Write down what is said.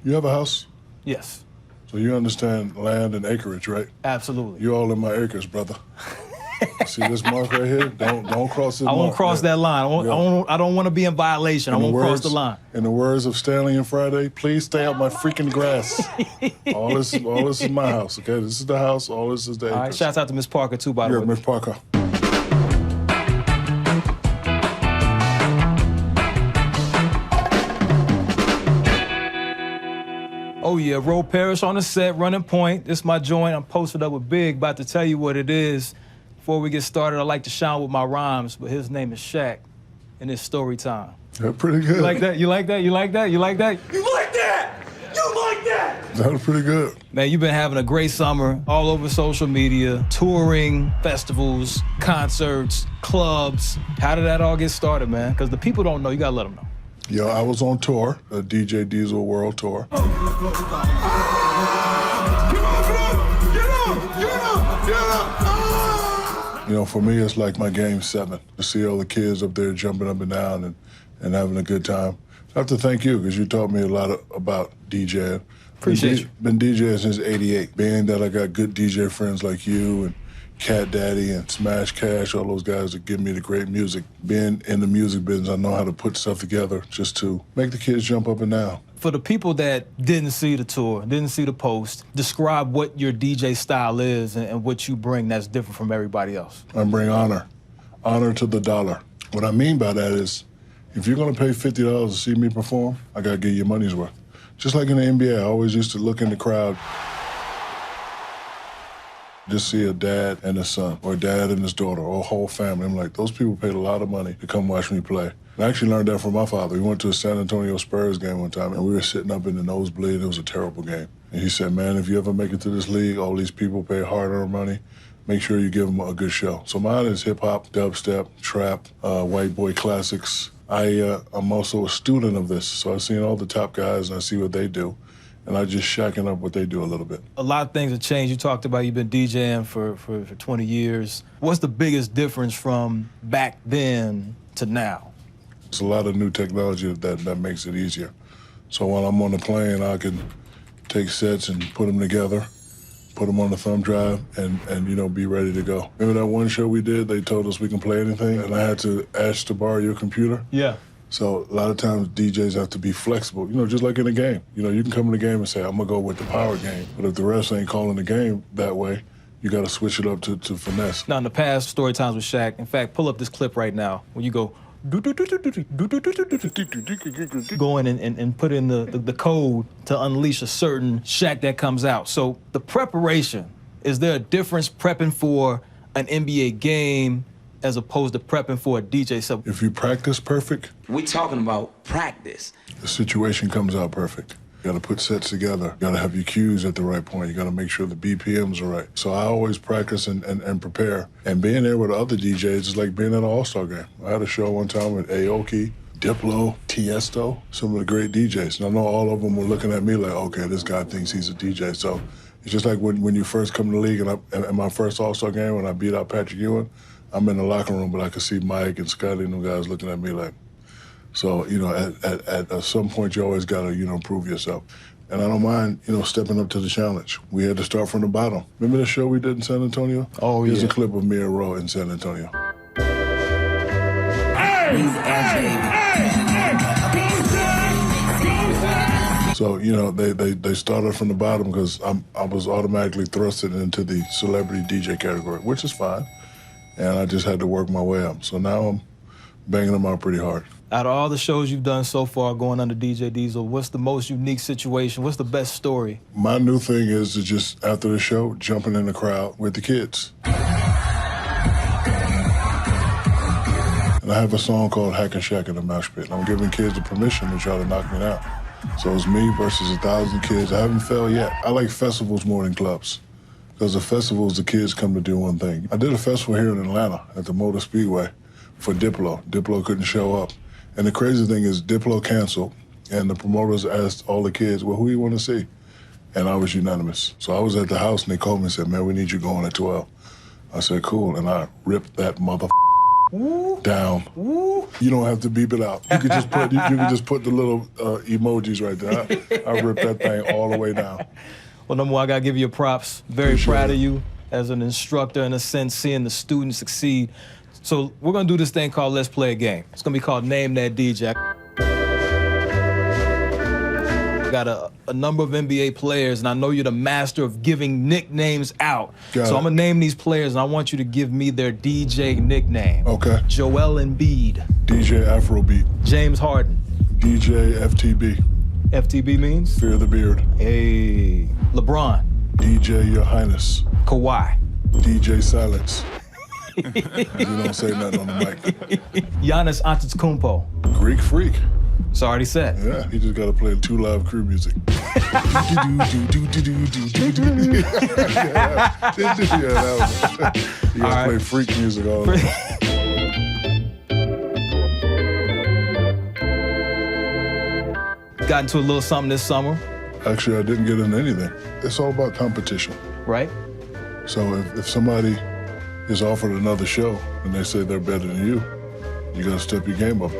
You have a house? Yes. So you understand land and acreage, right? Absolutely. You're all in my acres, brother. See this mark right here? Don't cross this mark. I won't cross that line. I don't want to be in violation. I won't cross the line. In the words of Stanley and Friday, please stay out my freaking grass. all this is my house, okay? This is the house. All this is the acres. All right, shouts out to Miss Parker, too, by the way. Yeah, Miss Parker. Oh, yeah, Ro Parrish on the set, running point. This is my joint. I'm posted up with Big, about to tell you what it is. Before we get started, I like to shine with my rhymes, but his name is Shaq, and it's story time. That's pretty good. You like that? You like that? You like that? You like that? You like that? You like that? That was pretty good. Man, you've been having a great summer all over social media, touring, festivals, concerts, clubs. How did that all get started, man? Because the people don't know. You got to let them know. Yo, I was on tour, a DJ Diesel World Tour. You know, for me, it's like my Game 7. To see all the kids up there jumping up and down and having a good time. I have to thank you, because you taught me a lot about DJing. Appreciate you. Been DJing since '88. Being that I got good DJ friends like you and Cat Daddy and Smash Cash, all those guys that give me the great music. Being in the music business, I know how to put stuff together just to make the kids jump up and down. For the people that didn't see the tour, didn't see the post, describe what your DJ style is and what you bring that's different from everybody else. I bring honor to the dollar. What I mean by that is, if you're gonna pay $50 to see me perform, I gotta get your money's worth. Just like in the NBA, I always used to look in the crowd, just see a dad and a son, or a dad and his daughter, or a whole family. I'm like, those people paid a lot of money to come watch me play. I actually learned that from my father. We went to a San Antonio Spurs game one time, and we were sitting up in the nosebleed. It was a terrible game. And he said, man, if you ever make it to this league, all these people pay hard-earned money, make sure you give them a good show. So mine is hip-hop, dubstep, trap, white boy classics. I'm also a student of this, so I've seen all the top guys, and I see what they do. And I just shacking up what they do a little bit. A lot of things have changed. You talked about you've been DJing for 20 years. What's the biggest difference from back then to now? It's a lot of new technology that makes it easier. So when I'm on the plane, I can take sets and put them together, put them on the thumb drive, and you know, be ready to go. Remember that one show we did? They told us we can play anything, and I had to ask to borrow your computer? Yeah. So a lot of times DJs have to be flexible, you know, just like in a game. You know, you can come in the game and say, I'm gonna go with the power game. But if the refs ain't calling the game that way, you gotta switch it up to finesse. Now, in the past, story times with Shaq, in fact, pull up this clip right now when you go, go in and put in the code to unleash a certain Shaq that comes out. So the preparation, is there a difference prepping for an NBA game as opposed to prepping for a DJ set? If you practice perfect, we talking about practice. The situation comes out perfect. You gotta put sets together. You gotta have your cues at the right point. You gotta make sure the BPMs are right. So I always practice and prepare. And being there with other DJs is like being at an all-star game. I had a show one time with Aoki, Diplo, Tiesto, some of the great DJs. And I know all of them were looking at me like, okay, this guy thinks he's a DJ. So it's just like when you first come to the league, and in my first all-star game, when I beat out Patrick Ewing, I'm in the locker room, but I could see Mike and Scotty and them guys looking at me like, so, you know, at some point, you always got to, you know, prove yourself. And I don't mind, you know, stepping up to the challenge. We had to start from the bottom. Remember the show we did in San Antonio? Oh, yeah. Here's a clip of me and Ro in San Antonio. So, you know, they started from the bottom because I was automatically thrusted into the celebrity DJ category, which is fine. And I just had to work my way up. So now I'm banging them out pretty hard. Out of all the shows you've done so far going under DJ Diesel, what's the most unique situation? What's the best story? My new thing is to just, after the show, jumping in the crowd with the kids. And I have a song called Hack and Shack in the Mosh Pit. I'm giving kids the permission to try to knock me down. So it's me versus 1,000 kids. I haven't failed yet. I like festivals more than clubs. Because the festivals, the kids come to do one thing. I did a festival here in Atlanta at the Motor Speedway for Diplo. Diplo couldn't show up. And the crazy thing is Diplo canceled, and the promoters asked all the kids, well, who do you want to see? And I was unanimous. So I was at the house, and they called me and said, man, we need you going at 12. I said, cool, and I ripped that mother down. You don't have to beep it out. You could just put the little emojis right there. I ripped that thing all the way down. Well, number one, I gotta give you props. Very proud of you as an instructor, in a sense, seeing the students succeed. So we're gonna do this thing called Let's Play a Game. It's gonna be called Name That DJ. I got a number of NBA players, and I know you're the master of giving nicknames out. So I'm gonna name these players, and I want you to give me their DJ nickname. Okay. Joel Embiid. DJ Afrobeat. James Harden. DJ FTB. FTB means? Fear the Beard. Hey. LeBron. DJ Your Highness. Kawhi. DJ Silence. You don't say nothing on the mic. Giannis Antetokounmpo. Greek Freak. It's already said. Yeah, he just got to play 2 Live Crew music. Yeah, that was it. You got to play freak music all the time. Got into a little something this summer. Actually, I didn't get into anything. It's all about competition. Right? So if somebody is offered another show and they say they're better than you got to step your game up.